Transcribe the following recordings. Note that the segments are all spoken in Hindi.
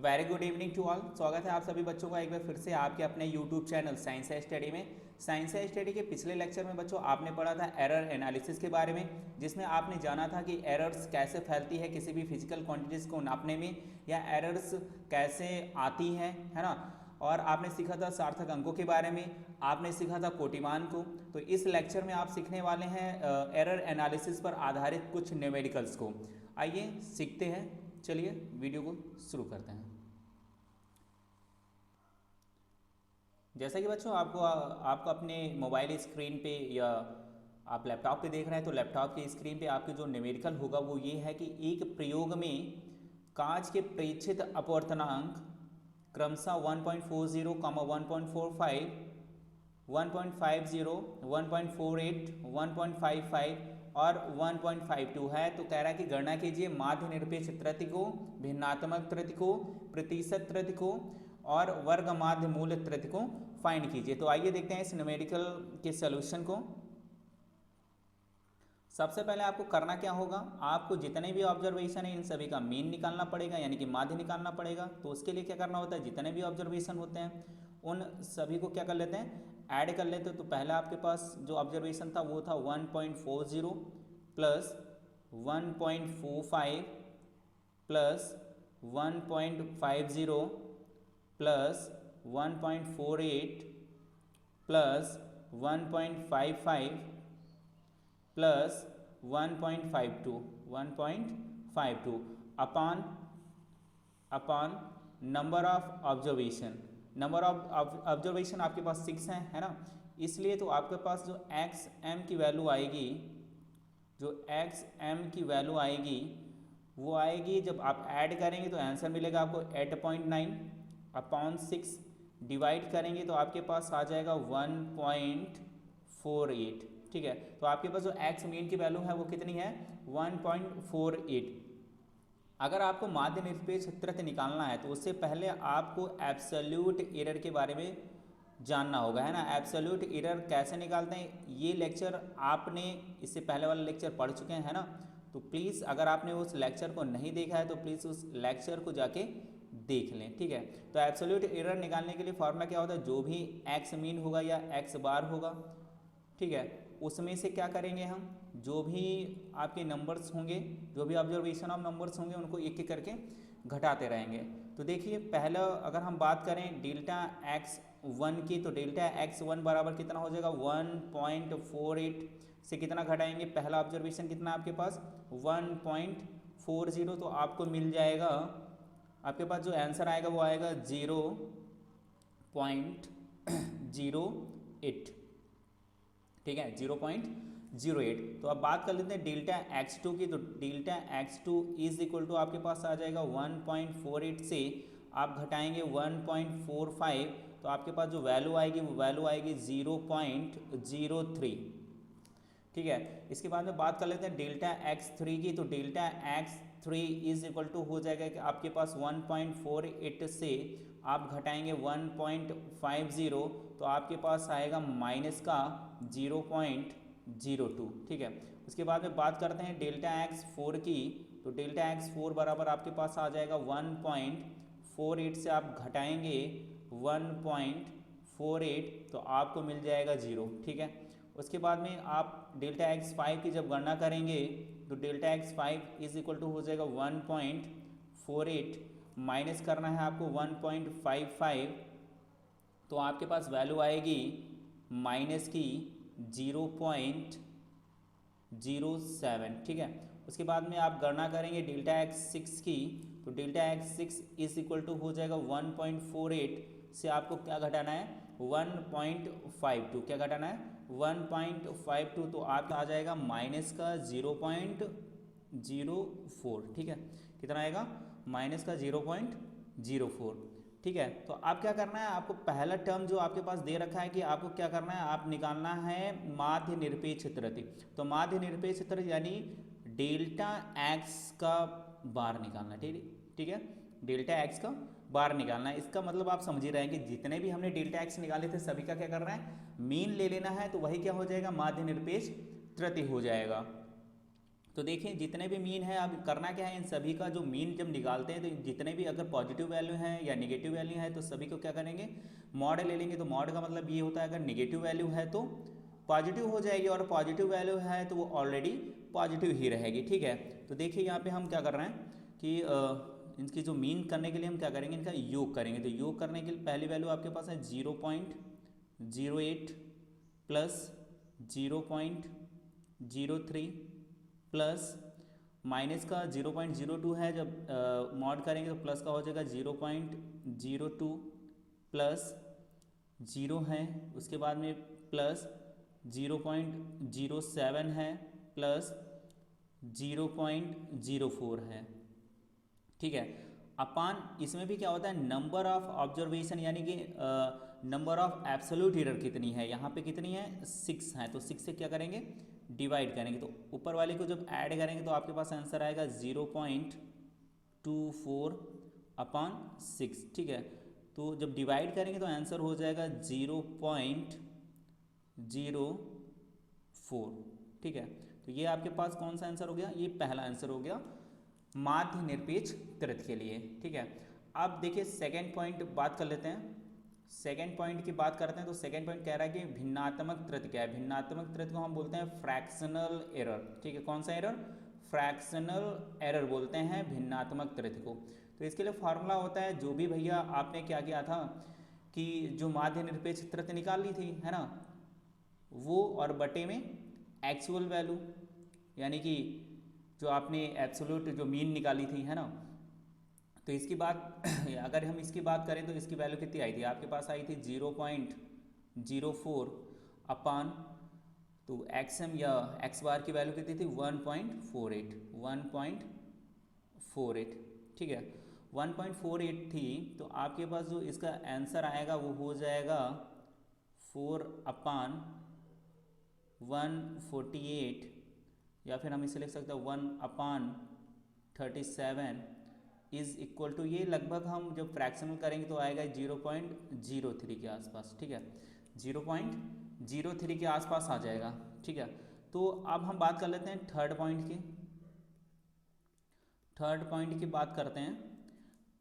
Very good evening to all. स्वागत है आप सभी बच्चों का एक बार फिर से आपके अपने यूट्यूब चैनल साइंस है स्टडी में। साइंस है स्टडी के पिछले लेक्चर में बच्चों आपने पढ़ा था एरर एनालिसिस के बारे में, जिसमें आपने जाना था कि एरर्स कैसे फैलती है किसी भी फिजिकल क्वांटिटीज़ को नापने में, या एरर्स कैसे आती हैं, है ना। और आपने सीखा था सार्थक अंकों के बारे में, आपने सीखा था कोटिमान को। तो इस लेक्चर में आप सीखने वाले हैं एरर एनालिसिस पर आधारित कुछ न्यूमेरिकल्स को। आइए सीखते हैं, चलिए वीडियो को शुरू करते हैं। जैसा कि बच्चों आपको अपने मोबाइल स्क्रीन पे या आप लैपटॉप पे देख रहे हैं, तो लैपटॉप की स्क्रीन पे आपके जो न्यूमेरिकल होगा वो ये है कि एक प्रयोग में कांच के प्रेक्षित अपवर्तनांक क्रमशः 1.40, 1.45, 1.50, 1.48, 1.55 और 1.52 है। तो कह रहा है कि गणना कीजिए माध्य निरपेक्ष त्रुटि, भिन्नात्मक त्रुटि, प्रतिशत त्रुटि और वर्ग माध्य मूल त्रुटि को फाइंड कीजिए। तो आइए देखते हैं इस न्यूमेरिकल के सॉल्यूशन को। सबसे पहले आपको करना क्या होगा, आपको जितने भी ऑब्जर्वेशन है इन सभी का मीन निकालना पड़ेगा, यानी कि माध्य निकालना पड़ेगा। तो उसके लिए क्या करना होता है, जितने भी ऑब्जर्वेशन होते हैं उन सभी को क्या कर लेते हैं, ऐड कर लेते हैं। तो पहला आपके पास जो ऑब्जर्वेशन था वो था 1.40 plus 1.45 plus 1.50 plus 1.48 plus 1.55 plus 1.52 upon number of observation. Number of observation आपके पास 6 है ना। इसलिए तो आपके पास जो एक्स एम की वैल्यू आएगी, जो एक्स एम की वैल्यू आएगी वो आएगी, जब आप ऐड करेंगे तो आंसर मिलेगा आपको 8.9 अपॉन 6, डिवाइड करेंगे तो आपके पास आ जाएगा 1.48। ठीक है, तो आपके पास जो एक्स मीन की वैल्यू है वो कितनी है, 1.48। अगर आपको माध्य निरपेक्ष त्रुटि निकालना है तो उससे पहले आपको एब्सोल्यूट एरर के बारे में जानना होगा, है ना। एब्सोल्यूट एरर कैसे निकालते हैं ये लेक्चर आपने इससे पहले वाला लेक्चर पढ़ चुके हैं, है ना। तो प्लीज़ अगर आपने उस लेक्चर को नहीं देखा है तो प्लीज़ उस लेक्चर को जाके देख लें, ठीक है। तो एब्सोल्यूट एरर निकालने के लिए फॉर्मूला क्या होता है, जो भी एक्स मीन होगा या एक्स बार होगा, ठीक है, उसमें से क्या करेंगे हम, जो भी आपके नंबर्स होंगे, जो भी ऑब्जर्वेशन ऑफ नंबर्स होंगे उनको एक एक करके घटाते रहेंगे। तो देखिए पहला अगर हम बात करें डेल्टा एक्स वन की, तो डेल्टा एक्स वन बराबर कितना हो जाएगा, 1.48 से कितना घटाएंगे, पहला ऑब्जर्वेशन कितना आपके पास 1.40, तो आपको मिल जाएगा, आपके पास जो आंसर आएगा वो आएगा 0.08, ठीक है, 0.08। तो अब बात कर लेते हैं डेल्टा x2 की। तो delta x2 is equal to आपके पास आ जाएगा 1.48 से आप घटाएंगे 1.45, तो आपके पास जो वैल्यू आएगी वो वैल्यू आएगी 0.03, ठीक है। इसके बाद में बात कर लेते हैं डेल्टा x3 की। तो delta x3 is equal to हो जाएगा कि आपके पास 1.48 से आप घटाएंगे 1.50, तो आपके पास आएगा माइनस का 0.02, ठीक है। उसके बाद में बात करते हैं डेल्टा x4 की। तो डेल्टा x4 बराबर आपके पास आ जाएगा 1.48 से आप घटाएंगे 1.48, तो आपको मिल जाएगा 0, ठीक है। उसके बाद में आप डेल्टा x5 की जब गणना करेंगे तो delta x5 is equal to हो जाएगा 1.48, माइनस करना है आपको 1.55, तो आपके पास वैल्यू आएगी माइनस की 0.07, ठीक है। उसके बाद में आप गणना करेंगे डेल्टा x6 की। तो delta x6 is equal to हो जाएगा 1.48 से आपको क्या घटाना है, 1.52, क्या घटाना है 1.52, तो आप आ जाएगा माइनस का 0.04, ठीक है। कितना आएगा, माइनस का 0.04, ठीक है। तो आप क्या करना है, आपको पहला टर्म जो आपके पास दे रखा है कि आपको क्या करना है, आप निकालना है माध्य निरपेक्ष त्रुटि। तो माध्य निरपेक्ष त्रुटि यानी डेल्टा एक्स का बार निकालना, ठीक है, डेल्टा एक्स का बार निकालना है। इसका मतलब आप समझ ही रहे हैं कि जितने भी हमने डेल्टा एक्स निकाले थे सभी का क्या करना है, मीन ले लेना है, तो वही क्या हो जाएगा, माध्य निरपेक्ष त्रुटि हो जाएगा। तो देखिए जितने भी मीन है, अब करना क्या है, इन सभी का जो मीन जब निकालते हैं तो जितने भी अगर पॉजिटिव वैल्यू है या निगेटिव वैल्यू है तो सभी को क्या करेंगे, मॉड ले लेंगे। तो मॉड का मतलब ये होता है अगर निगेटिव वैल्यू है तो पॉजिटिव हो जाएगी और पॉजिटिव वैल्यू है तो वो ऑलरेडी पॉजिटिव ही रहेगी। ठीक है, तो देखिए यहाँ पे हम क्या कर रहे हैं कि इनकी जो मीन करने के लिए हम क्या करेंगे, इनका योग करेंगे। तो योग करने के लिए पहली वैल्यू आपके पास है 0.08 प्लस 0.03 प्लस माइनस का 0.02 है, जब मॉड करेंगे तो प्लस का हो जाएगा 0.02 प्लस 0 है, उसके बाद में प्लस 0.07 है प्लस 0.04 है। ठीक है, अपान इसमें भी क्या होता है, नंबर ऑफ ऑब्जर्वेशन यानी कि नंबर ऑफ एब्सोल्यूट एरर कितनी है, यहाँ पे कितनी है 6 है, तो 6 से क्या करेंगे डिवाइड करेंगे। तो ऊपर वाले को जब ऐड करेंगे तो आपके पास आंसर आएगा 0.24 अपान 6। ठीक है, तो जब डिवाइड करेंगे तो आंसर हो जाएगा 0.04। ठीक है, तो ये आपके पास कौन सा आंसर हो गया, ये पहला आंसर हो गया माध्य निरपेक्ष त्रित के लिए। ठीक है, अब देखिए सेकेंड पॉइंट बात कर लेते हैं। सेकेंड पॉइंट की बात करते हैं तो सेकेंड पॉइंट कह रहा है कि भिन्नात्मक त्रित क्या है। भिन्नात्मक त्रित को हम बोलते हैं फ्रैक्शनल एरर। ठीक है, कौन सा एरर, फ्रैक्शनल एरर बोलते हैं भिन्नात्मक त्रित को। तो इसके लिए फॉर्मूला होता है, जो भी भैया आपने क्या किया था कि जो माध्य निरपेक्ष त्रित निकाल ली थी है ना, वो और बटे में एक्चुअल वैल्यू यानी कि जो आपने एब्सोल्यूट जो मीन निकाली थी है ना। तो इसकी बात अगर हम इसकी बात करें तो इसकी वैल्यू कितनी आई थी, आपके पास आई थी 0.04 अपान, तो एक्सएम या एक्स बार की वैल्यू कितनी थी 1.48। ठीक है, 1.48 थी, तो आपके पास जो इसका आंसर आएगा वो हो जाएगा 4/148, या फिर हम इसे लिख सकते हैं 1/37 इज इक्वल टू, ये लगभग हम जब फ्रैक्शनल करेंगे तो आएगा 0.03 के आसपास। ठीक है, 0.03 के आसपास आ जाएगा। ठीक है, तो अब हम बात कर लेते हैं थर्ड पॉइंट की। थर्ड पॉइंट की बात करते हैं,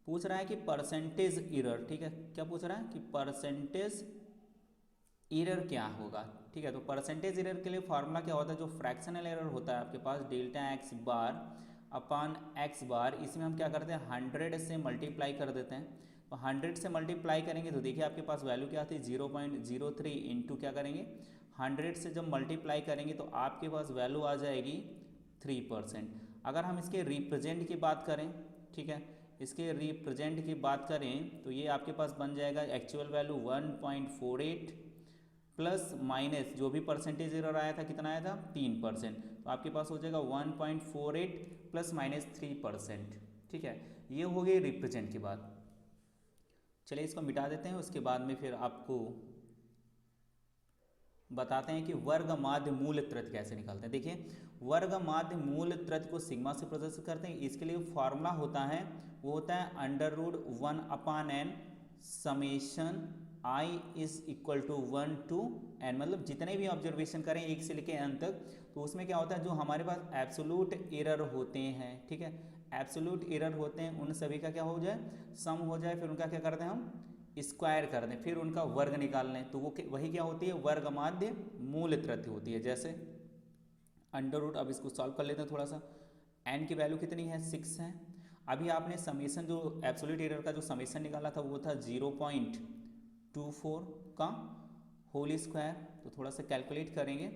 पूछ रहा है कि परसेंटेज एरर। ठीक है, क्या पूछ रहा है कि परसेंटेज एरर क्या होगा। ठीक है, तो परसेंटेज एरर के लिए फॉर्मूला क्या होता है, जो फ्रैक्शनल एरर होता है आपके पास डेल्टा एक्स बार अपान एक्स बार, इसमें हम क्या करते हैं 100 से मल्टीप्लाई कर देते हैं। तो 100 से मल्टीप्लाई करेंगे तो देखिए आपके पास वैल्यू क्या आती है 0.03 इंटू क्या करेंगे 100 से जब मल्टीप्लाई करेंगे तो आपके पास वैल्यू आ जाएगी 3%। अगर हम इसके रिप्रेजेंट की बात करें, ठीक है, इसके रिप्रेजेंट की बात करें तो ये आपके पास बन जाएगा एक्चुअल वैल्यू 1.48 प्लस माइनस जो भी परसेंटेज एरर आया था कितना आया था 3%, तो आपके पास हो जाएगा 1.48 प्लस माइनस 3%। ठीक है, ये हो गई रिप्रेजेंट की बात। चलिए इसको मिटा देते हैं, उसके बाद में फिर आपको बताते हैं कि वर्ग माध्य मूल त्रित कैसे निकालते हैं। देखिए वर्ग माध्य मूल त्रित को सिग्मा से प्रदर्शित करते हैं। इसके लिए फॉर्मूला होता है, वो होता है √1/n summation i is equal to 1 to n, मतलब जितने भी ऑब्जर्वेशन करें 1 से लेकर n तक, तो उसमें क्या होता है जो हमारे पास एब्सोल्यूट एरर होते हैं, ठीक है, एब्सोल्यूट एरर होते हैं उन सभी का क्या हो जाए सम हो जाए, फिर उनका क्या करते हैं हम स्क्वायर कर दें, फिर उनका वर्ग निकाल लें, तो वो वही क्या होती है वर्ग माध्य मूल त्रित होती है। जैसे √, अब इसको सॉल्व कर लेते हैं थोड़ा सा। n की वैल्यू कितनी है 6 है। अभी आपने समेशन जो एब्सोल्यूट एरर का जो समेशन निकाला था वो था 0.24 का होल स्क्वायर, तो थोड़ा सा कैलकुलेट करेंगे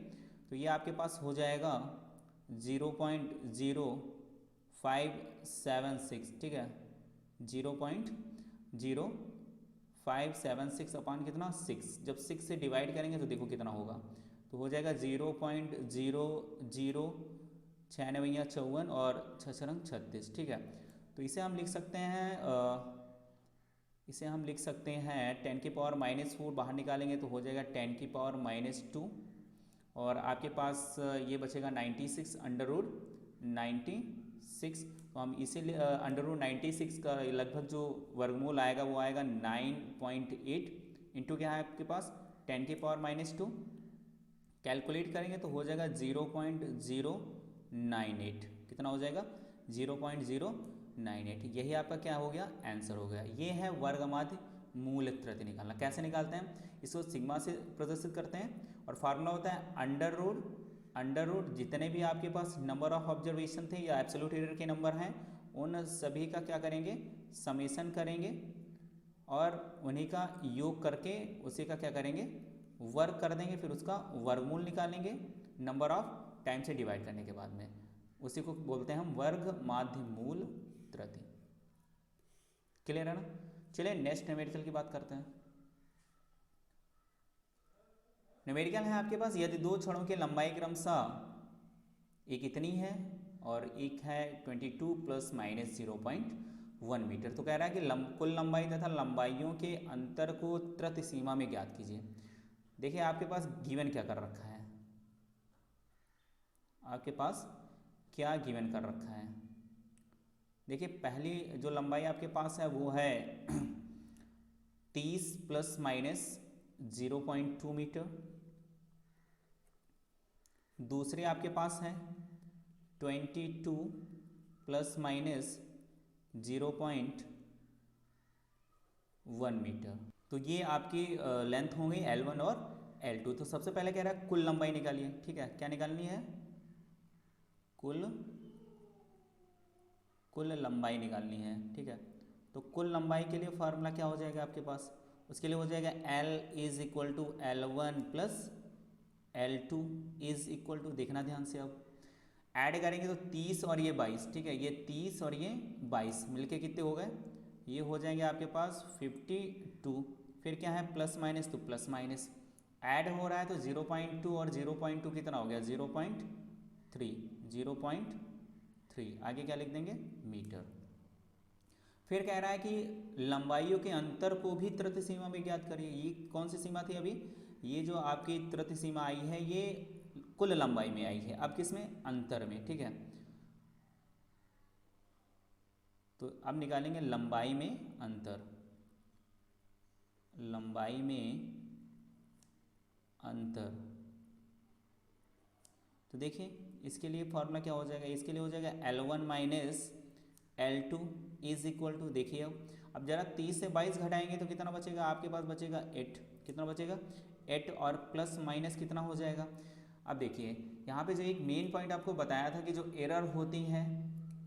तो ये आपके पास हो जाएगा 0.0576। ठीक है, 0.0576 अपान कितना 6, जब 6 से डिवाइड करेंगे तो देखो कितना होगा, तो हो जाएगा 0.009654 और 6×36। ठीक है, तो इसे हम लिख सकते हैं इसे हम लिख सकते हैं 10 की पावर -4 बाहर निकालेंगे तो हो जाएगा 10 की पावर -2, और आपके पास ये बचेगा 96 √96, तो हम इसे √96 का लगभग जो वर्गमूल आएगा वो आएगा 9.8 इंटू क्या है आपके पास 10 की पावर -2, कैलकुलेट करेंगे तो हो जाएगा 0.09 0.098, कितना हो जाएगा 0.098। यही आपका क्या हो गया, आंसर हो गया। ये है वर्ग माध्य मूल त्रुटि निकालना। कैसे निकालते हैं, इसको सिग्मा से प्रदर्शित करते हैं और फार्मूला होता है अंडर रूट जितने भी आपके पास नंबर ऑफ ऑब्जर्वेशन थे या एब्सोल्यूट एरर के नंबर हैं उन सभी का क्या करेंगे, समेशन करेंगे और उन्हीं का योग करके उसी का क्या करेंगे, वर्ग कर देंगे, फिर उसका वर्गमूल निकालेंगे नंबर ऑफ टाइम से डिवाइड करने के बाद में। उसी को बोलते हैं हम वर्ग माध्य मूल त्रुटि। क्लियर है ना। चलिए नेक्स्ट न्यूमेरिकल की बात करते हैं। न्यूमेरिकल है आपके पास, यदि दो छड़ों की लंबाई क्रमशः एक इतनी है और एक है 22 + -0.1 मीटर, तो कह रहा है कि कुल लंबाई तथा लंबाइयों के अंतर को त्रुटि सीमा में ज्ञात कीजिए। देखिए आपके पास गिवन क्या कर रखा है, आपके पास क्या गिवन कर रखा है। देखिए पहली जो लंबाई आपके पास है वो है 30 ± 0.2 मीटर। दूसरी आपके पास है 22 ± 0.1 मीटर। तो ये आपकी लेंथ होंगी L1 और L2। तो सबसे पहले कह रहा है कुल लंबाई निकालिए। ठीक है, क्या निकालनी है, कुल लंबाई निकालनी है। ठीक है, तो कुल लंबाई के लिए फार्मूला क्या हो जाएगा आपके पास, उसके लिए हो जाएगा L = L1 + L2 = देखना ध्यान से, अब ऐड करेंगे तो 30 और ये 22। ठीक है, ये 30 और ये 22 मिलके कितने हो गए, ये हो जाएंगे आपके पास 52। फिर क्या है प्लस माइनस, तो प्लस माइनस ऐड हो रहा है तो 0.2 और 0.2 कितना हो गया 0.3। आगे क्या लिख देंगे, मीटर। फिर कह रहा है कि लंबाइयों के अंतर को भी त्रुटि सीमा में ज्ञात करिए। ये कौन सी सीमा थी अभी, ये जो आपकी त्रुटि सीमा आई है ये कुल लंबाई में आई है, अब किसमें, अंतर में। ठीक है, तो अब निकालेंगे लंबाई में अंतर, लंबाई में अंतर। तो देखिए इसके लिए फॉर्मूला क्या हो जाएगा, इसके लिए हो जाएगा L1 - L2 = देखिए अब जरा 30 से 22 घटाएंगे तो कितना बचेगा आपके पास, बचेगा 8। कितना बचेगा 8 और प्लस माइनस कितना हो जाएगा। अब देखिए यहाँ पे जो एक मेन पॉइंट आपको बताया था कि जो एरर होती है,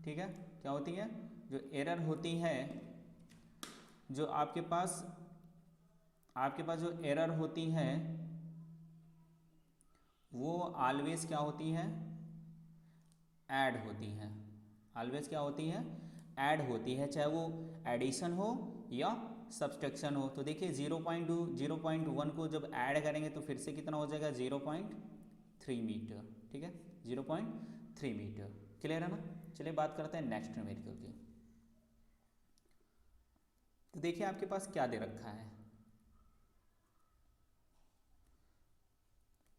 ठीक है, क्या होती है, जो एरर होती है, जो आपके पास जो एरर होती है वो ऑलवेज क्या होती है, ऐड होती है। ऑलवेज क्या होती है, ऐड होती है, चाहे वो एडिशन हो या सब्सट्रैक्शन हो। तो देखिए 0.1 को जब ऐड करेंगे तो फिर से कितना हो जाएगा 0.3 मीटर। ठीक है, 0.3 मीटर। क्लियर है ना। चलिए बात करते हैं नेक्स्ट न्यूमेरिकल की। तो देखिए आपके पास क्या दे रखा है,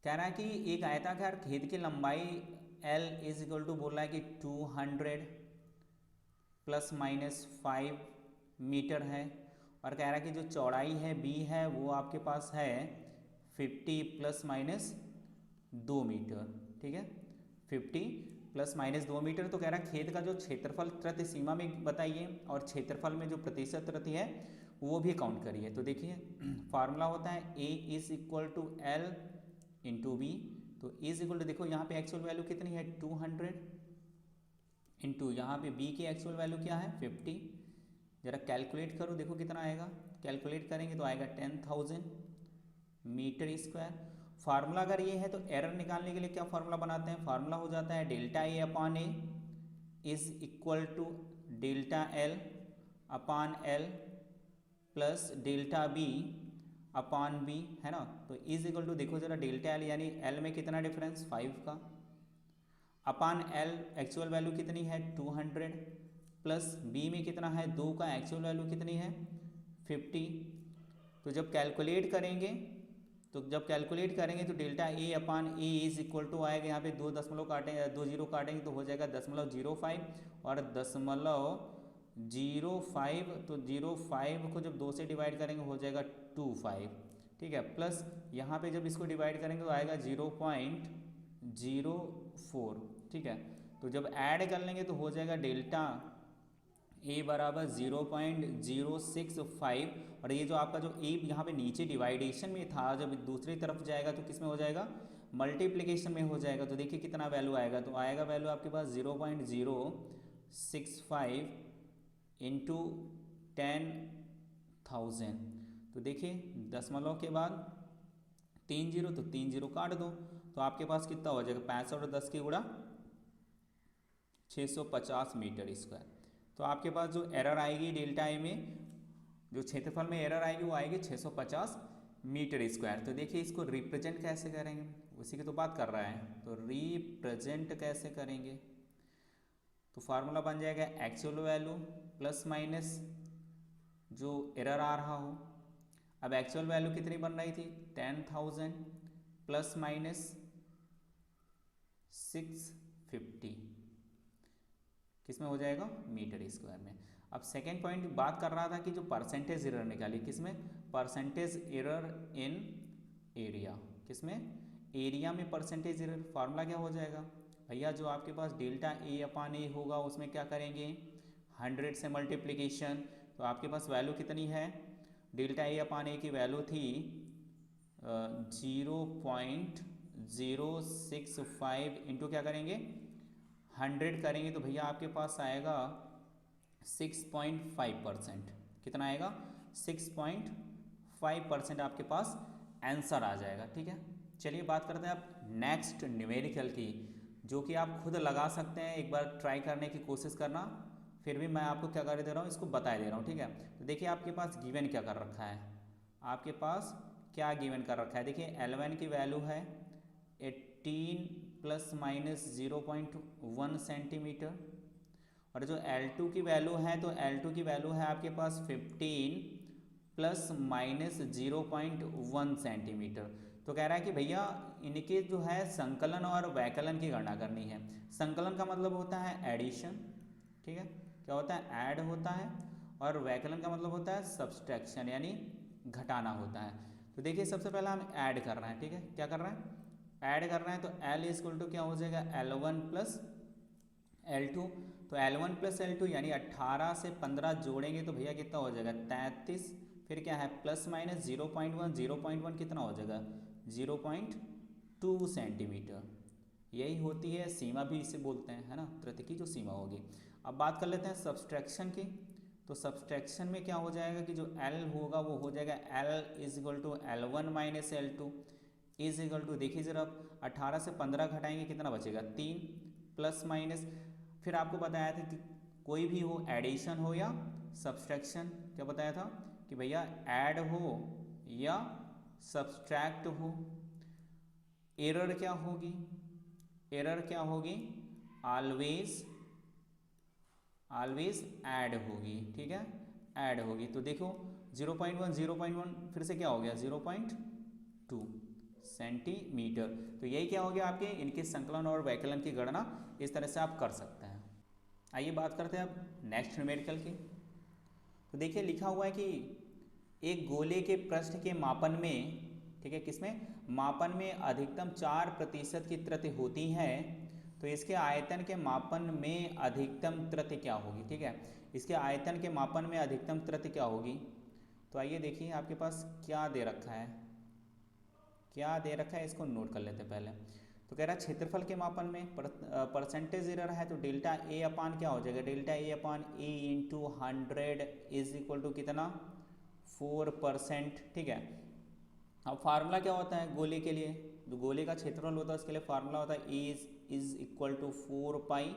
कह रहा है कि एक आयताकार खेद की लंबाई L = बोल रहा है कि 200 ± 5 मीटर है और कह रहा है कि जो चौड़ाई है B है वो आपके पास है 50 ± 2 मीटर। ठीक है, 50 ± 2 मीटर। तो कह रहा है खेद का जो क्षेत्रफल त्रुटि सीमा में बताइए और क्षेत्रफल में जो प्रतिशत त्रुटि है वो भी काउंट करिए। तो देखिए फार्मूला होता है A = L × B। तो = देखो यहाँ पे एक्चुअल वैल्यू कितनी है 200 इंटू यहाँ पे B की एक्चुअल वैल्यू क्या है 50। जरा कैलकुलेट करो, देखो कितना आएगा, कैलकुलेट करेंगे तो आएगा 10,000 मीटर स्क्वायर। फार्मूला अगर ये है तो एरर निकालने के लिए क्या फार्मूला बनाते हैं, फार्मूला हो जाता है ΔA/A = ΔL/L प्लस ΔB/B, है ना। तो = देखो जरा ΔL यानी L में कितना डिफरेंस 5 का, अपान L एक्चुअल वैल्यू कितनी है 200 प्लस B में कितना है 2 का, एक्चुअल वैल्यू कितनी है 50। तो जब कैलकुलेट करेंगे तो ΔA/A आएगा, यहाँ पे 2 दशमलव काटेंगे, 2 जीरो काटेंगे तो हो जाएगा 0.05 और 0.05। तो 0.5 को जब 2 से डिवाइड करेंगे हो जाएगा 2.5। ठीक है, प्लस यहाँ पे जब इसको डिवाइड करेंगे तो आएगा 0.04। ठीक है, तो जब ऐड कर लेंगे तो हो जाएगा डेल्टा ए बराबर 0.065, और ये जो आपका जो ए यहाँ पे नीचे डिवाइडेशन में था, जब दूसरी तरफ जाएगा तो किस में हो जाएगा, मल्टीप्लिकेशन में हो जाएगा। तो देखिए कितना वैल्यू आएगा, तो आएगा वैल्यू आपके पास 0.065 इंटू 10,000। तो देखिए दशमलव के बाद 3 जीरो, तो 3 जीरो काट दो, तो आपके पास कितना हो जाएगा, 65 और 10 की गुणा 650 मीटर स्क्वायर। तो आपके पास जो एरर आएगी डेल्टा ए में, जो क्षेत्रफल में एरर आएगी वो आएगी 650 मीटर स्क्वायर। तो देखिए इसको रिप्रेजेंट कैसे करेंगे, उसी की तो बात कर रहा है, तो रिप्रेजेंट कैसे करेंगे, तो फार्मूला बन जाएगा एक्चुअल वैल्यू प्लस माइनस जो एरर आ रहा हो। अब एक्चुअल वैल्यू कितनी बन रही थी, 10,000 प्लस माइनस 650, किसमें हो जाएगा, मीटर स्क्वायर में। अब सेकेंड पॉइंट बात कर रहा था कि जो परसेंटेज एरर निकाली, किसमें, परसेंटेज एरर इन एरिया, किसमें, एरिया में परसेंटेज एरर। फार्मूला क्या हो जाएगा भैया, जो आपके पास डेल्टा ए अपान ए होगा उसमें क्या करेंगे, 100 से मल्टीप्लिकेशन। तो आपके पास वैल्यू कितनी है, डेल्टा ए अपान ए की वैल्यू थी 0.065 इंटू क्या करेंगे 100 करेंगे, तो भैया आपके पास आएगा 6.5%। कितना आएगा, 6.5% आपके पास आंसर आ जाएगा। ठीक है, चलिए बात करते हैं अब नेक्स्ट न्यूमेरिकल की, जो कि आप खुद लगा सकते हैं, एक बार ट्राई करने की कोशिश करना, फिर भी मैं आपको क्या कर दे रहा हूँ, इसको बता दे रहा हूँ। ठीक है, तो देखिए आपके पास गिवन क्या कर रखा है, आपके पास क्या गिवन कर रखा है, देखिए L1 की वैल्यू है 18 प्लस माइनस 0.1 सेंटीमीटर, और जो L2 की वैल्यू है, तो L2 की वैल्यू है आपके पास 15 प्लस माइनस 0.1 सेंटीमीटर। तो कह रहा है कि भैया इनके जो है संकलन और वैकलन की गणना करनी है। संकलन का मतलब होता है एडिशन, ठीक है, क्या होता है, ऐड होता है, और वैकलन का मतलब होता है सब्सट्रैक्शन, यानी घटाना होता है। तो देखिए सबसे पहले हम ऐड कर रहे हैं, ठीक है, क्या कर रहे हैं, ऐड कर रहे हैं, तो L इक्वल टू क्या हो जाएगा, L1 प्लस L2। तो L1 प्लस L2 यानी 18 से 15 जोड़ेंगे तो भैया कितना हो जाएगा, 33, फिर क्या है प्लस माइनस 0.1, 0.1 कितना हो जाएगा, 0.2 सेंटीमीटर। यही होती है सीमा, भी इसे बोलते हैं, है ना, तृतीय की जो सीमा होगी। अब बात कर लेते हैं सब्सट्रैक्शन की, तो सब्सट्रैक्शन में क्या हो जाएगा कि जो L होगा वो हो जाएगा L is equal to L1 minus L2 is equal to, देखिए जरा 18 से 15 घटाएंगे कितना बचेगा, 3 प्लस माइनस, फिर आपको बताया था कि कोई भी हो एडिशन हो या सब्सट्रैक्शन, क्या बताया था कि भैया ऐड हो या सब्सट्रैक्ट हो, एरर क्या होगी, एरर क्या होगी, ऑलवेज ऐड होगी। ठीक है, ऐड होगी। तो देखो 0.1 फिर से क्या हो गया 0.2 सेंटीमीटर। तो यही क्या हो गया आपके इनके संकलन और वैकलन की गणना इस तरह से आप कर सकते हैं। आइए बात करते हैं अब नेक्स्ट न्यूमेरिकल की। तो देखिए लिखा हुआ है कि एक गोले के पृष्ठ के मापन में, ठीक है, किसमें, मापन में अधिकतम 4% की त्रुटि होती है, तो इसके आयतन के मापन में अधिकतम त्रुटि क्या होगी। ठीक है, इसके आयतन के मापन में अधिकतम त्रुटि क्या होगी। तो आइए देखिए आपके पास क्या दे रखा है, क्या दे रखा है इसको नोट कर लेते हैं पहले। तो कह रहा है क्षेत्रफल के मापन में परसेंटेज एरर है, तो डेल्टा ए अपान क्या हो जाएगा, delta A upon A into 100 is equal to कितना 4%। ठीक है, अब फार्मूला क्या होता है गोले के लिए, जो गोले का क्षेत्रफल होता है उसके लिए फार्मूला होता है A is equal to 4 pi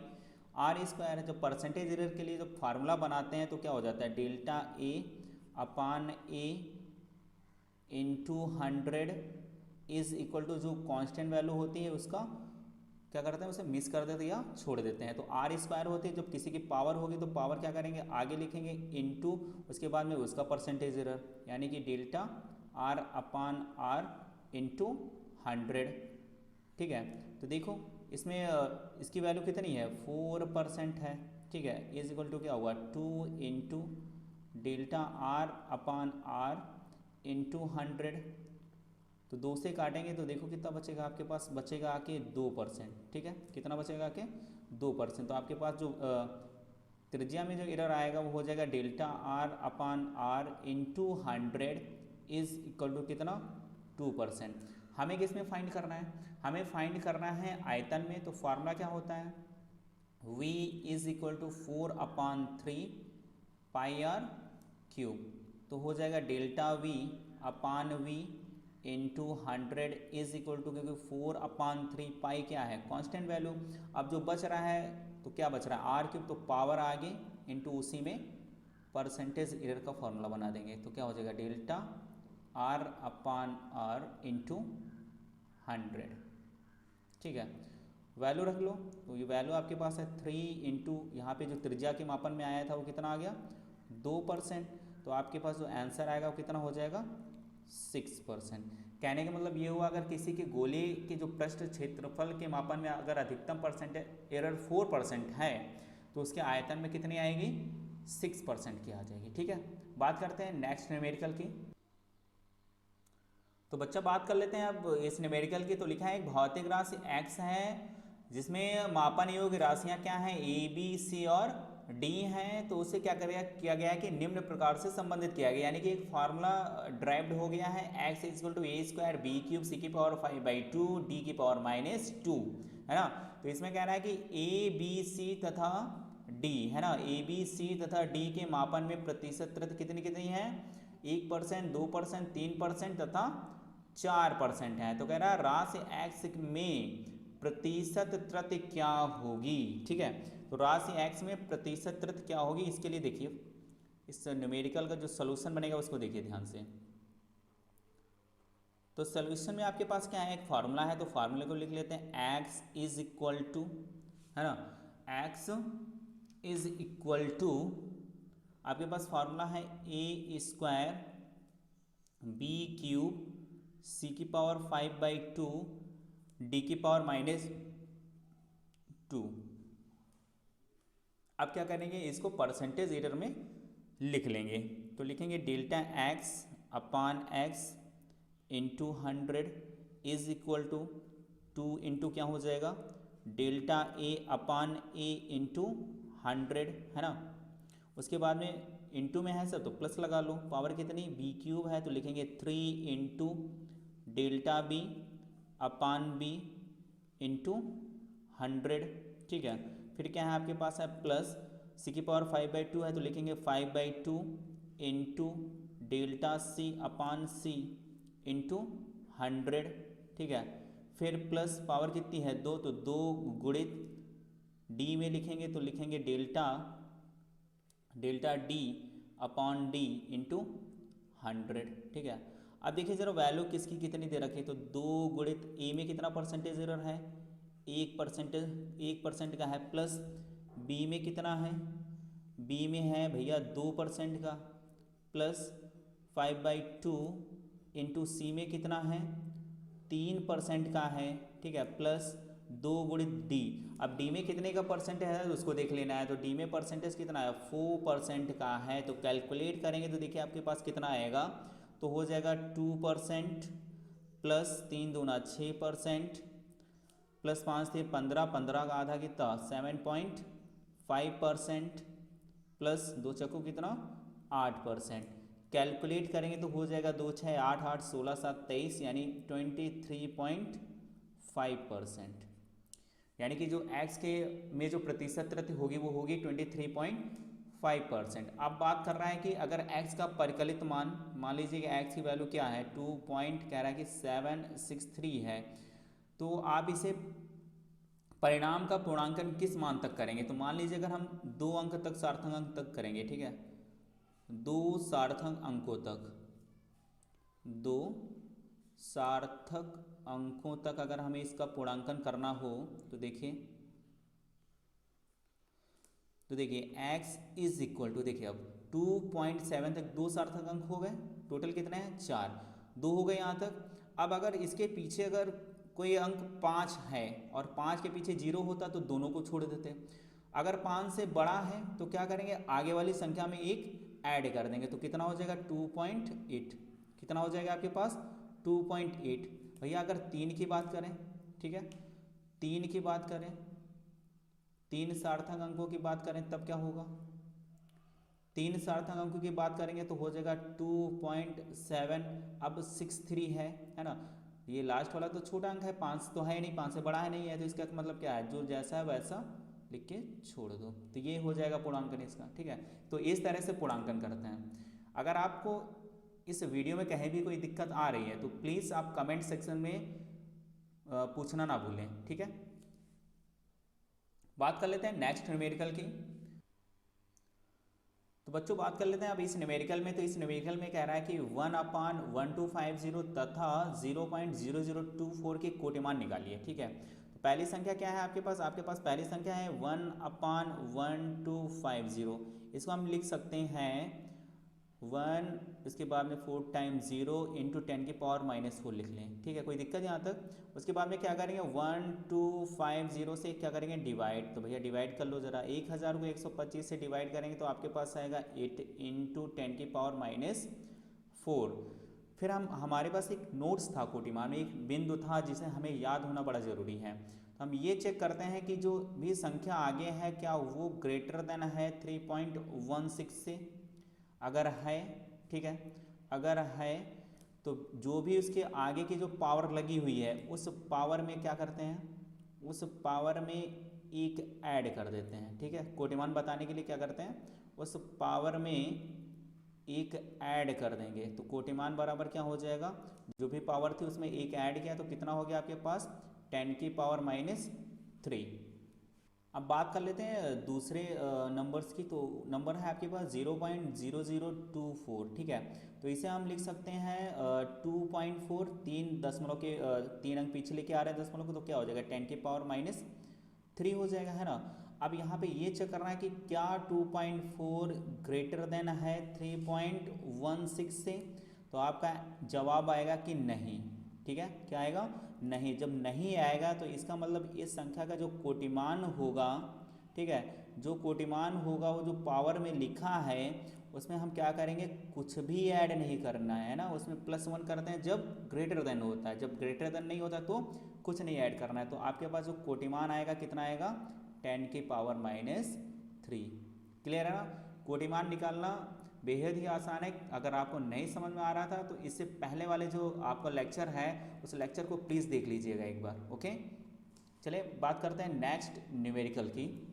r square है। जो परसेंटेज एरर के लिए जो फार्मूला बनाते हैं तो क्या हो जाता है delta A upon A into 100 is equal to जो कांस्टेंट वैल्यू होती है उसका क्या करते हैं उसे मिस कर देते हैं या छोड़ देते हैं। तो आर स्क्वायर होती है, जब किसी की पावर होगी तो पावर क्या करेंगे आगे लिखेंगे इंटू उसके बाद में उसका परसेंटेज एरर, यानी कि delta R upon R into 100। ठीक है, तो देखो इसमें इसकी वैल्यू कितनी है 4% है। ठीक है, इज इक्वल टू क्या हुआ 2 into delta R upon R into 100। तो 2 से काटेंगे तो देखो कितना बचेगा आपके पास, बचेगा आके 2%। ठीक है, कितना बचेगा आके 2%। तो आपके पास जो त्रिज्या में जो एरर आएगा वो हो जाएगा delta R upon R into 100 is equal to कितना 2%। हमें किस में फाइंड करना है, हमें फाइंड करना है आयतन में। तो फार्मूला क्या होता है, v is equal to 4/3 pi R cube. तो हो जाएगा delta v upon v into 100 is equal to, क्योंकि 4/3 पाई क्या है कांस्टेंट वैल्यू। अब जो बच रहा है तो क्या बच रहा है आर क्यूब, तो पावर आगे इंटू उसी में परसेंटेज एरर का फॉर्मूला बना देंगे। तो क्या हो जाएगा delta R upon R into 100। ठीक है, वैल्यू रख लो। तो ये वैल्यू आपके पास है 3 इंटू यहाँ पे जो त्रिज्या के मापन में आया था वो कितना आ गया 2%। तो आपके पास जो आंसर आएगा वो कितना हो जाएगा 6%। कहने का मतलब ये हुआ, अगर किसी के गोले के जो पृष्ठ क्षेत्रफल के मापन में अगर अधिकतम परसेंटेज एरर 4% है तो उसके आयतन में कितनी आएगी 6% की आ जाएगी। ठीक है, बात करते हैं नेक्स्ट न्यूमेरिकल की। तो बच्चा बात कर लेते हैं अब इस न्यूमेरिकल की। तो लिखा है एक भौतिक राशि x है जिसमें मापन योग्य राशियां क्या हैं a b c और d हैं। तो उसे क्या किया गया है कि निम्न प्रकार से संबंधित किया गया, यानी कि एक फार्मूला ड्राइव्ड हो गया है x equal to a square b cube c की पावर 5/2 d की पावर -2, है ना। तो इसमें कह रहा है कि a b c तथा d, है ना, a b c तथा d के मापन में प्रतिशत कितनी कितनी है 1%, 2%, 3% तथा 4% है। तो कह रहा है राशि x में प्रतिशत त्रुटि क्या होगी। ठीक है, तो राशि x में प्रतिशत त्रुटि क्या होगी, इसके लिए देखिए इस न्यूमेरिकल का जो सॉल्यूशन बनेगा उसको देखिए ध्यान से। तो सॉल्यूशन में आपके पास क्या है, एक फार्मूला है। तो फार्मूले को लिख लेते हैं x इज इक्वल टू, है ना, x इज इक्वल टू आपके पास फार्मूला है a square b cube c की पावर 5/2 d की पावर -2। अब क्या करेंगे, इसको परसेंटेज एरर में लिख लेंगे। तो लिखेंगे delta x upon x into 100 is equal to 2 into क्या हो जाएगा delta a upon a into 100, है ना। उसके बाद में इंटू में है सर तो प्लस लगा लो, पावर कितनी b क्यूब है तो लिखेंगे 3 इंटू डेल्टा b अपान b इंटू 100। ठीक है, फिर क्या है आपके पास है प्लस c की पावर 5/2 है तो लिखेंगे 5/2 इंटू डेल्टा c अपान c इंटू 100। ठीक है, फिर प्लस पावर कितनी है 2, तो 2 गुणित d में लिखेंगे तो लिखेंगे delta d upon d into 100। ठीक है, अब देखिए जरा वैल्यू किसकी कितनी दे रखी है। तो 2 गुणित a में कितना परसेंटेज एरर है 1% का है, प्लस b में कितना है b में है भैया 2% का, प्लस 5/2 इंटू c में कितना है 3% का है। ठीक है, प्लस 2 गुणित d। अब d में कितने का परसेंट है उसको देख लेना है। तो d में परसेंटेज कितना है 4% का है। तो कैलकुलेट करेंगे तो देखिए आपके पास कितना आएगा, तो हो जाएगा 2% प्लस 3 दूना 6% प्लस 5 थे 15, 15 का आधा कितना 7.5% प्लस 2 चक्कू कितना 8%। कैलकुलेट करेंगे तो हो जाएगा 2 6 8 8 16 7 23 यानी 23.5%। यानी कि जो x के में जो प्रतिशत त्रुटि होगी वो होगी 23.5%। अब बात कर रहा है कि अगर x का परिकलित मान लीजिए कि x की वैल्यू क्या है 2 पॉइंट कह रहा है कि 763 है, तो आप इसे परिणाम का पूर्णांकन किस मान तक करेंगे। तो मान लीजिए अगर हम 2 अंक तक सार्थक अंक तक करेंगे, ठीक है, 2 सार्थक अंकों तक, 2 सार्थक अंकों तक अगर हमें इसका पूर्णांकन करना हो तो देखिए x इज इक्वल टू, देखिए अब 2.7 तक 2 सार्थक अंक हो गए, टोटल कितने हैं 4, 2 हो गए यहाँ तक। अब अगर इसके पीछे अगर कोई अंक 5 है और 5 के पीछे 0 होता तो दोनों को छोड़ देते। अगर 5 से बड़ा है तो क्या करेंगे आगे वाली संख्या में 1 ऐड कर देंगे। तो कितना हो जाएगा 2.8, कितना हो जाएगा आपके पास 2.8। भैया अगर 3 की बात करें, ठीक है, 3 की बात करें, 3 सार्थक अंकों की बात करें तब क्या होगा, 3 सार्थक अंकों की बात करेंगे तो हो जाएगा 2.7। अब 63 है ना, ये लास्ट वाला तो छोटा अंक है, 5 तो है नहीं, 5 से बड़ा है नहीं है, तो इसका मतलब क्या है, जो जैसा है वैसा लिख के छोड़ दो, तो ये हो जाएगा पूर्णांकन इसका। ठीक है, तो इस तरह से पूर्णांकन करते हैं। अगर आपको इस वीडियो में कहीं भी कोई दिक्कत आ रही है तो प्लीज़ आप कमेंट सेक्शन में पूछना ना भूलें। ठीक है, बात कर लेते हैं नेक्स्ट न्यूमेरिकल की। तो बच्चों बात कर लेते हैं अब इस न्यूमेरिकल में। तो इस न्यूमेरिकल में कह रहा है कि 1/1250 तथा 0.0024 के कोटिमान निकालिए। ठीक है, तो पहली संख्या क्या है आपके पास पहली संख्या है 1/1250। इसको हम लिख सकते हैं 1, इसके बाद में 4 टाइम्स 0 इंटू 10 की पावर -4 लिख लें। ठीक है, कोई दिक्कत यहाँ तक। उसके बाद में क्या करेंगे 1250 से क्या करेंगे डिवाइड, तो भैया डिवाइड कर लो ज़रा। 1000 को 125 से डिवाइड करेंगे तो आपके पास आएगा 8 इंटू 10 की पावर -4। फिर हमारे पास एक नोट्स था कोटिमान में, एक बिंदु था जिसे हमें याद होना बड़ा ज़रूरी है। तो हम ये चेक करते हैं कि जो भी संख्या आगे है क्या वो ग्रेटर देन है 3.16 से। अगर है, ठीक है, अगर है तो जो भी उसके आगे की जो पावर लगी हुई है उस पावर में क्या करते हैं, उस पावर में एक ऐड कर देते हैं। ठीक है, कोटिमान बताने के लिए क्या करते हैं, उस पावर में एक ऐड कर देंगे। तो कोटिमान बराबर क्या हो जाएगा, जो भी पावर थी उसमें एक ऐड किया तो कितना हो गया आपके पास 10 की पावर -3। अब बात कर लेते हैं दूसरे नंबर्स की। तो नंबर है आपके पास 0.0024। ठीक है, तो इसे हम लिख सकते हैं 2.4, 3 दशमलव के 3 अंक पीछे लेके आ रहे हैं दशमलव को, तो क्या हो जाएगा 10 की पावर -3 हो जाएगा, है ना। अब यहाँ पे ये चेक करना है कि क्या 2.4 ग्रेटर देन है 3.16 से, तो आपका जवाब आएगा कि नहीं। ठीक है, क्या आएगा, नहीं। जब नहीं आएगा तो इसका मतलब इस संख्या का जो कोटिमान होगा, ठीक है, जो कोटिमान होगा वो जो पावर में लिखा है उसमें हम क्या करेंगे, कुछ भी ऐड नहीं करना है ना। उसमें +1 करते हैं जब ग्रेटर देन होता है, जब ग्रेटर देन नहीं होता तो कुछ नहीं ऐड करना है। तो आपके पास जो कोटिमान आएगा कितना आएगा 10 की पावर -3। क्लियर है ना। कोटिमान निकालना बेहद ही आसान है। अगर आपको नहीं समझ में आ रहा था तो इससे पहले वाले जो आपका लेक्चर है उस लेक्चर को प्लीज़ देख लीजिएगा एक बार। ओके, चलिए बात करते हैं नेक्स्ट न्यूमेरिकल की।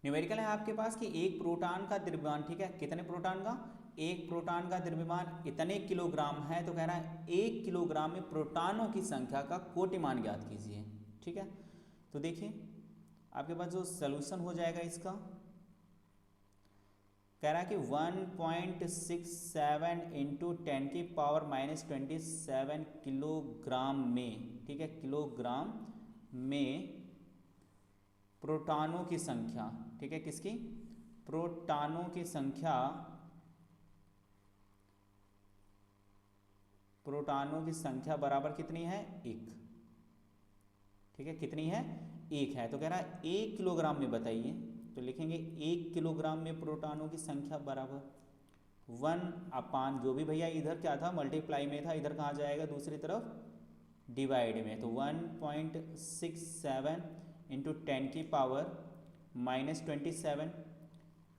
न्यूमेरिकल है आपके पास कि एक प्रोटॉन का द्रव्यमान, ठीक है, कितने प्रोटॉन का, एक प्रोटॉन का द्रव्यमान इतने किलोग्राम है। तो कह रहा है 1 किलोग्राम में प्रोटॉनों की संख्या का कोटिमान ज्ञात कीजिए। ठीक है, तो देखिए आपके पास जो सॉल्यूशन हो जाएगा इसका, कह रहा है कि 1.67 इंटू 10 की पावर -27 किलोग्राम में, ठीक है, किलोग्राम में प्रोटॉनों की संख्या, ठीक है, किसकी, प्रोटॉनों की संख्या, प्रोटॉनों की संख्या बराबर कितनी है 1। ठीक है, कितनी है 1 है। तो कह रहा है 1 किलोग्राम में बताइए, तो लिखेंगे 1 किलोग्राम में प्रोटॉनों की संख्या बराबर 1/, जो भी भैया इधर क्या था मल्टीप्लाई में था, इधर कहाँ जाएगा दूसरी तरफ डिवाइड में। तो 1.67 इंटू 10 की पावर -27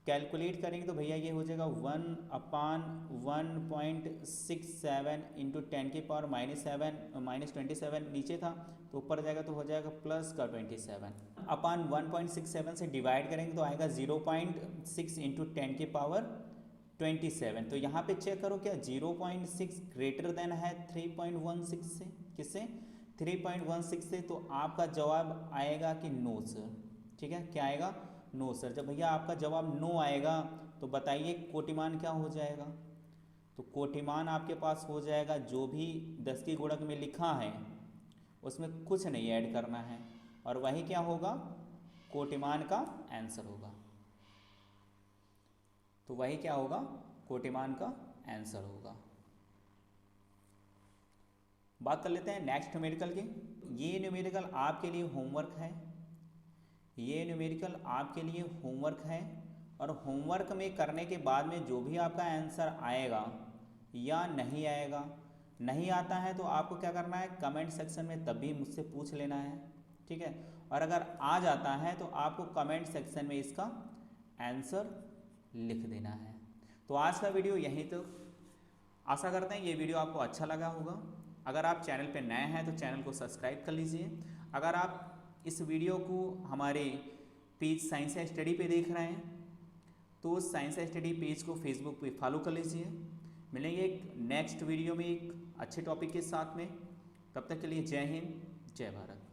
कैलकुलेट करेंगे तो भैया ये हो जाएगा 1/1.67 इंटू 10 की पावर -27 नीचे था तो ऊपर जाएगा तो हो जाएगा +27 अपान 1.67 से डिवाइड करेंगे तो आएगा 0.6 इंटू 10 की पावर 27। तो यहाँ पे चेक करो क्या 0.6 ग्रेटर देन है 3.16 से, किससे 3.16 से, तो आपका जवाब आएगा कि नो सर। ठीक है, क्या आएगा, नो सर। जब भैया आपका जवाब नो आएगा तो बताइए कोटिमान क्या हो जाएगा। तो कोटिमान आपके पास हो जाएगा जो भी 10 की गुणक में लिखा है उसमें कुछ नहीं ऐड करना है और वही क्या होगा कोटिमान का आंसर होगा। तो वही क्या होगा कोटिमान का आंसर होगा। बात कर लेते हैं नेक्स्ट न्यूमेरिकल की। ये न्यूमेरिकल आपके लिए होमवर्क है, ये न्यूमेरिकल आपके लिए होमवर्क है और होमवर्क में करने के बाद में जो भी आपका आंसर आएगा या नहीं आएगा, नहीं आता है तो आपको क्या करना है कमेंट सेक्शन में तब भी मुझसे पूछ लेना है। ठीक है, और अगर आ जाता है तो आपको कमेंट सेक्शन में इसका आंसर लिख देना है। तो आज का वीडियो यहीं तो आशा करते हैं ये वीडियो आपको अच्छा लगा होगा। अगर आप चैनल पर नए हैं तो चैनल को सब्सक्राइब कर लीजिए। अगर आप इस वीडियो को हमारे पेज साइंस स्टडी पे देख रहे हैं तो साइंस स्टडी पेज को फेसबुक पे फॉलो कर लीजिए। मिलेंगे एक नेक्स्ट वीडियो में एक अच्छे टॉपिक के साथ में। तब तक के लिए जय हिंद, जय भारत।